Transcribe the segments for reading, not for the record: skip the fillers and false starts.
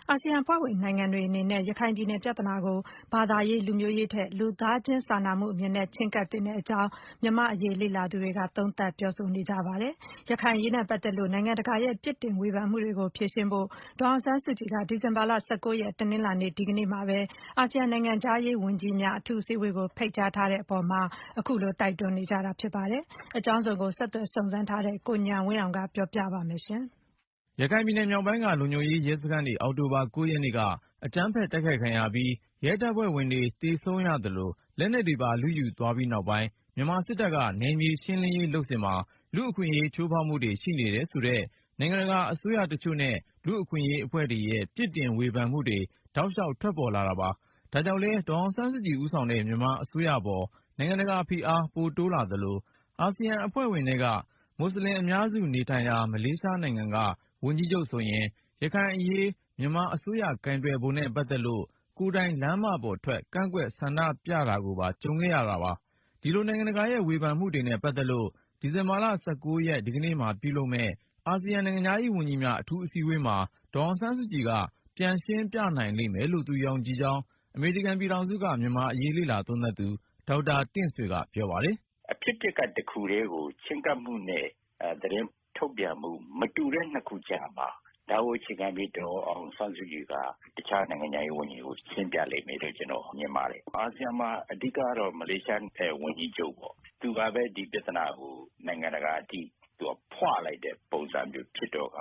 အာဆီယံအဖွဲ့ဝင်နိုင်ငံတွေအနေနဲ့ ရခိုင်ပြည်နယ်ပြဿနာကို ဘာသာရေး လူမျိုးရေးထက် လူသားချင်းစာနာမှုအမြင်နဲ့ ချဉ်းကပ်သင့်ကြောင်း မြန်မာ့အရေးလေ့လာသူတွေက သုံးသပ်ပြောဆိုနေကြပါတယ်။ ရခိုင်အရေးနဲ့ပတ်သက်လို့ နိုင်ငံတကာရဲ့ ပြစ်တင်ဝေဖန်မှုတွေကို ဖြေရှင်းဖို့ ဒေါ်အောင်ဆန်းစုကြည်က ဒီဇင်ဘာလ ရက် တနင်္လာနေ့ ဒီကနေ့မှာပဲ အာဆီယံနိုင်ငံခြားရေးဝန်ကြီးများ အထူးအစည်းအဝေးကို ဖိတ်ကြားထားတဲ့အပေါ်မှာ အခုလို တိုက်တွန်းနေကြတာဖြစ်ပါတယ်။ အကြောင်းစုံကို ဆက်သွယ်စုံစမ်းထားတဲ့ ကိုဉာဏ်ဝင်းအောင်က ပြောပြပါမယ်။ ရခိုင်ပြည်နယ်မြောက်ပိုင်းက လုံခြုံရေးရဲစခန်းတွေ အောက်တိုဘာ ရက်နေ့က အကြမ်းဖက်တိုက်ခိုက်ခံရပြီး ရဲတပ်ဖွဲ့ဝင်တွေ သေဆုံးရသလို လက်နက်တွေပါ လုယူသွားပြီးနောက်ပိုင်း မြန်မာစစ်တပ်က နယ်မြေရှင်းလင်းရေးလုပ်စဉ်မှာ လူ့အခွင့်အရေးချိုးဖောက်မှုတွေ ရှိနေတယ်ဆိုတဲ့ နိုင်ငံတကာအစိုးရတချို့နဲ့ လူ့အခွင့်အရေးအဖွဲ့တွေရဲ့ ပြစ်တင်ဝေဖန်မှုတွေ တောက်လျှောက်ထွက်ပေါ်လာတာပါ။ ဒါကြောင့်လည်း ဒေါ်အောင်ဆန်းစုကြည်ဦးဆောင်တဲ့ မြန်မာအစိုးရပေါ် နိုင်ငံတကာဖိအား ပိုတိုးလာသလို အာဆီယံအဖွဲ့ဝင်ထဲက မွတ်ဆလင်အများစုနေထိုင်ရာ မလေးရှားနိုင်ငံက ဝန်ကြီးချုပ်ဆိုရင် ရခိုင်အရေး မြန်မာအစိုးရကိုင်တွယ်ပုံနဲ့ပတ်သက်လို့ ကိုယ်တိုင်လမ်းမပေါ်ထွက် ကန့်ကွက်ဆန္ဒပြတာကိုပါ ကြုံခဲ့ရတာပါ။ ဒီလိုနိုင်ငံတကာရဲ့ဝေဖန်မှုတွေနဲ့ပတ်သက်လို့ ဒီဇင်ဘာလ ရက် ဒီကနေ့မှာပြုလုပ်မယ့် အာဆီယံနိုင်ငံခြားရေးဝန်ကြီးများ အထူးအစည်းအဝေးမှာ ဒေါ်အောင်ဆန်းစုကြည်က ပြန်ရှင်းပြနိုင်လိမ့်မယ်လို့ သူယုံကြည်ကြောင်း အမေရိကန်ပြည်ထောင်စုက မြန်မာ့အရေးလေ့လာသုံးသပ်သူ ဒေါက်တာတင့်ဆွေက ပြောပါတယ်။ "အဖြစ်အပျက်ကတခုတည်းကို ချဉ်းကပ်မှုနဲ့သတင်းထုတ်ပြန်မှု မတူတဲ့နှစ်ခုကြားမှာ ဒါကိုအခြေခံပြီး ဒေါ်အောင်ဆန်းစုကြည်က တခြားနိုင်ငံခြားရေးဝန်ကြီးကို ရှင်းပြလိမ့်မယ်လို့ ကျနော်မြင်ပါတယ်။ အာဆီယံမှာ အဓိကတော့ မလေးရှားဝန်ကြီးချုပ်ပေါ့ သူကပဲ ဒီပြဿနာကို နိုင်ငံတကာအထိ ဖွလိုက်တဲ့ပုံစံမျိုးဖြစ်တော့ကာ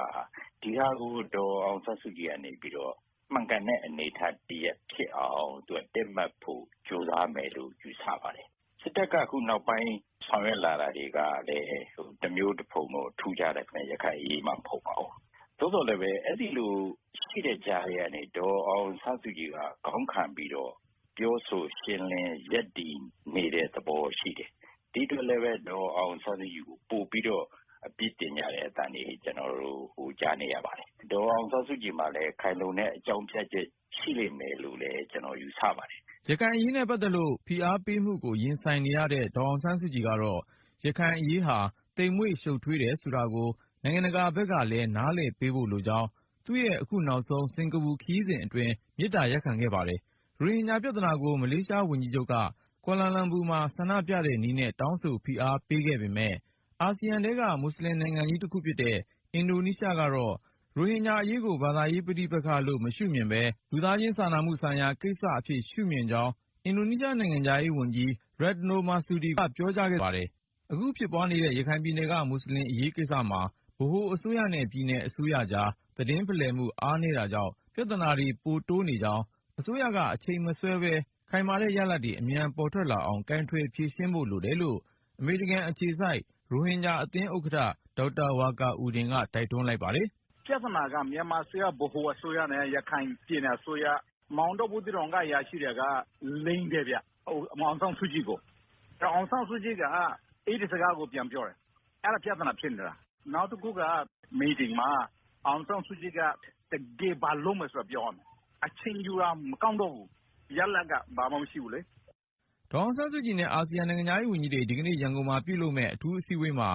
ဒီဟာကို ဒေါ်အောင်ဆန်းစုကြည်ကနေပြီးတော့ မှန်ကန်တဲ့အနေအထားတရပ်ဖြစ်အောင် သူက တည့်မတ်ဖို့ကြိုးစားမယ်လို့ ယူဆပါတယ်။ စစ်တပ်က အခုနောက်ပိုင်းဆောင်ရွက်လာတာတွေကလည်း တမျိုးတဖုံတော့ ထူးခြားတယ်ခင်ဗျ ရခိုင်အရေးမှ မဟုတ်ပါဘူး။ သို့သော်လည်းပဲ အဲဒီလိုရှိတဲ့ကြားထဲကနေ ဒေါ်အောင်ဆန်းစုကြည်က ခေါင်းခံပြီးတော့ ပြောဆိုရှင်းလင်းရပ်တည်နေတဲ့သဘောရှိတယ်။ ဒီအတွက်လည်းပဲ ဒေါ်အောင်ဆန်းစုကြည်ကို ပိုပြီးတော့ အပြစ်တင်ကြတဲ့အသံတွေ ကျနော်တို့ ကြားနေရပါတယ်။ ဒေါ်အောင်ဆန်းစုကြည်မှာလည်း ခိုင်လုံတဲ့အကြောင်းပြချက်ရှိလိမ့်မယ်လို့လည်း ကျနော်ယူဆပါတယ်။" ရခိုင်အရေးနဲ့ပတ်သက်လို့ ဖိအားပေးမှုကို ရင်ဆိုင်နေရတဲ့ ဒေါ်အောင်ဆန်းစုကြည်ကတော့ ရခိုင်အရေးဟာ သိမ်မွေ့ရှုပ်ထွေးတယ်ဆိုတာကို နိုင်ငံတကာဘက်ကလည်း နားလည်ပေးဖို့လိုကြောင်း သူ့ရဲ့အခုနောက်ဆုံး စင်ကာပူခရီးစဉ်အတွင်း မေတ္တာရပ်ခံခဲ့ပါတယ်။ ရိုဟင်ဂျာပြဿနာကို မလေးရှားဝန်ကြီးချုပ်က ကွာလာလမ်ပူမှာ ဆန္ဒပြတဲ့နည်းနဲ့ တောင်းဆိုဖိအားပေးခဲ့ပေမယ့် အာဆီယံထဲက မွတ်ဆလင်နိုင်ငံကြီးတခုဖြစ်တဲ့ အင်ဒိုနီးရှားကတော့ ရိုဟင်ဂျာအရေးကို ဘာသာရေးပဋိပက္ခလို့ မရှုမြင်ပဲ လူသားချင်းစာနာမှုဆိုင်ရာကိစ္စအဖြစ်ရှုမြင်ကြောင်း အင်ဒိုနီးရှားနိုင်ငံခြားရေးဝန်ကြီး Retno Marsudi ကပြောကြားခဲ့ပါတယ်။ အခုဖြစ်ပွားနေတဲ့ ရခိုင်ပြည်နယ်က မွတ်ဆလင်အရေးကိစ္စမှာ ဗဟိုအစိုးရနဲ့ ပြည်နယ်အစိုးရကြား သတင်းဖလှယ်မှု အားနည်းတာကြောင့် ပြဿနာတွေပိုတိုးနေကြောင်း အစိုးရက အချိန်မဆွဲပဲ ခိုင်မာတဲ့ရလဒ်တွေ အမြန်ပေါ်ထွက်လာအောင် ကိုင်တွယ်ဖြေရှင်းဖို့လိုတယ်လို့ အမေရိကန်အခြေစိုက် ရိုဟင်ဂျာအသင်းဥက္ကဋ္ဌ ဒေါက်တာဝါကာအူဒင်က တိုက်တွန်းလိုက်ပါတယ်။ "ပြဿနာက မြန်မာအစိုးရ ဗဟိုအစိုးရနဲ့ ရခိုင်ပြည်နယ်အစိုးရ မောင်တော၊ ဘူးသီးတောင်ကအရာရှိတွေက လိမ်တယ်ဗျ အောင်ဆန်းစုကြည်ကို။ အောင်ဆန်းစုကြည်က အဲဒီစကားကိုပြန်ပြောတယ်။ အဲဒါပြဿနာဖြစ်နေတာ။ နောက်တခုက meeting မှာ အောင်ဆန်းစုကြည်က တကယ်ဘာလုပ်မယ်ဆိုတာပြောရမယ်။ အချိန်ယူတာမကောင်းတော့ဘူး ရလဒ်က ဘာမှမရှိဘူးလေ။" ဒေါ်အောင်ဆန်းစုကြည်နဲ့ အာဆီယံနိုင်ငံခြားရေးဝန်ကြီးတွေ ဒီကနေ့ ရန်ကုန်မှာပြုလုပ်မယ့် အထူးအစည်းအဝေးမှာ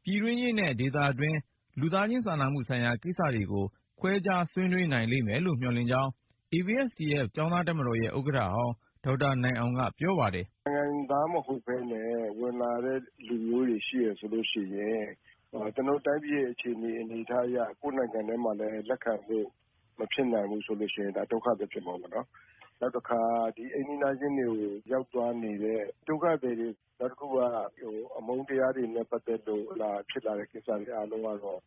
ပြည်တွင်းရေးနဲ့ ဒေသတွင်း လူသားချင်းစာနာမှုဆိုင်ရာကိစ္စတွေကို ခွဲခြားဆွေးနွေးနိုင်လိမ့်မယ်လို့ မျှော်လင့်ကြောင်း ABSDF ကျောင်းသားတပ်မတော်ရဲ့ ဥက္ကဋ္ဌဟောင်း ဒေါက်တာနိုင်အောင်က ပြောပါတယ်။ "နိုင်ငံသားမဟုတ်ပဲနဲ့ ဝင်လာတဲ့လူမျိုးတွေရှိတယ်ဆိုလို့ရှိရင် ကျနော်တို့တိုင်းပြည်ရဲ့အခြေအနေအထားအရ ကိုယ့်နိုင်ငံထဲမှာလည်း လက်ခံဖို့မဖြစ်နိုင်ဘူးဆိုရင် ဒါဒုက္ခသည်ဖြစ်မှာပေါ့နော်။ နောက်တခါ အိမ်နီးနားချင်းတွေကို ရောက်သွားနေတဲ့ ဒုက္ခသည်တွေ နောက်တခုက အမုန်းတရားတွေနဲ့ပတ်သက်လို့ ဖြစ်လာတဲ့ကိစ္စတွေအားလုံးကတော့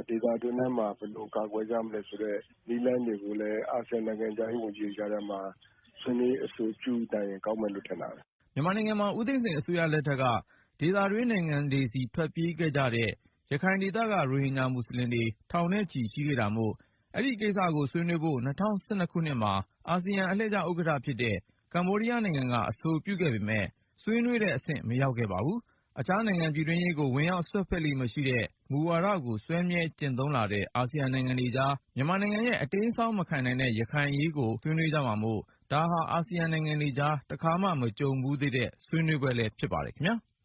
ဒေသတွင်းထဲမှာ ဘယ်လိုကာကွယ်ကြမလဲဆိုတဲ့ နည်းလမ်းတွေကိုလည်း အာဆီယံနိုင်ငံခြားရေးဝန်ကြီးတွေကြားထဲမှာ ဆွေးနွေးအဆိုပြုနိုင်ရင်ကောင်းမယ်လို့ထင်ပါတယ်။" မြန်မာနိုင်ငံမှာ ဦးသိန်းစိန်အစိုးရလက်ထက်က ဒေသတွင်းနိုင်ငံတွေဆီ ထွက်ပြေးခဲ့ကြတဲ့ ရခိုင်ဒေသက ရိုဟင်ဂျာမွတ်ဆလင်တွေ ထောင်နဲ့ချီရှိခဲ့တာမို့ အဲဒီကိစ္စကိုဆွေးနွေးဖို့ ၂၀၁၂ ခုနှစ်မှာ အာဆီယံအလှည့်ကျဥက္ကဋ္ဌဖြစ်တဲ့ ကမ္ဘောဒီးယားနိုင်ငံက အဆိုပြုခဲ့ပေမယ့် ဆွေးနွေးတဲ့အဆင့် မရောက်ခဲ့ပါဘူး။ အခြားနိုင်ငံပြည်တွင်းရေးကို ဝင်ရောက်စွက်ဖက်လေ့မရှိတဲ့ မူဝါဒကို စွဲမြဲကျင့်သုံးလာတဲ့ အာဆီယံနိုင်ငံတွေကြား မြန်မာနိုင်ငံရဲ့ အတိမ်းအစောင်းမခံနိုင်တဲ့ ရခိုင်အရေးကို ဆွေးနွေးကြမှာမို့ ဒါဟာ အာဆီယံနိုင်ငံတွေကြား တခါမှမကြုံဘူးသေးတဲ့ ဆွေးနွေးပွဲလည်းဖြစ်ပါတယ်ခင်ဗျာ။